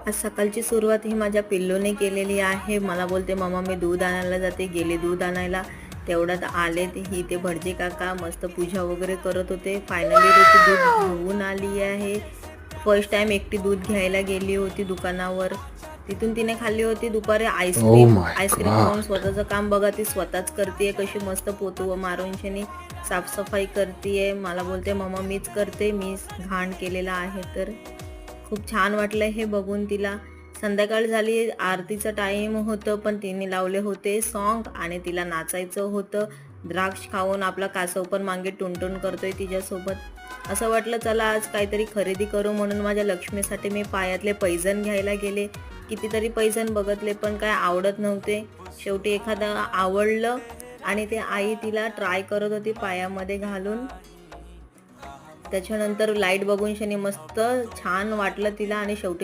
आज सकाळची सुरुवात ही माझ्या पिल्लूने केलेली आहे. मला बोलते, मम्मा मी दूध आणायला जाते. गेले दूध आणायला, तेवढ्यात आले ते ही ते भटजी काका मस्त पूजा वगैरे करत होते. फायनली ऋतू दूध घेऊन आली आहे. फर्स्ट टाइम एकटी दूध घ्यायला गेली होती दुकानावर. तिथून तिने खाल्ली होती दुपारी आईस्क्रीम. आईस्क्रीम खाऊन स्वतःचं काम बघा ती स्वतःच करते. कशी मस्त पोतू मारून शनी साफसफाई करते. मला बोलते, मम्मा मीच करते, मीच घाण केलेला आहे. तर खूप छान वाटलं हे बघून तिला. संध्याकाळ झाली, आरतीचं टाईम होतं, पण तिने लावले होते सॉन्ग आणि तिला नाचायचं होतं. द्राक्ष खाऊन आपला कासव पण मागे टुनटुन करतोय तिच्यासोबत. असं वाटलं चला आज काहीतरी खरेदी करू, म्हणून माझ्या लक्ष्मीसाठी मी पायातले पैजण घ्यायला गेले. कितीतरी पैजण बघितले पण काय आवडत नव्हते. शेवटी एखादं आवडलं आणि ते आई तिला ट्राय करत होती पायामध्ये घालून. त्याच्यानंतर लाईट बघून शनी मस्त छान वाटलं तिला आणि शेवटी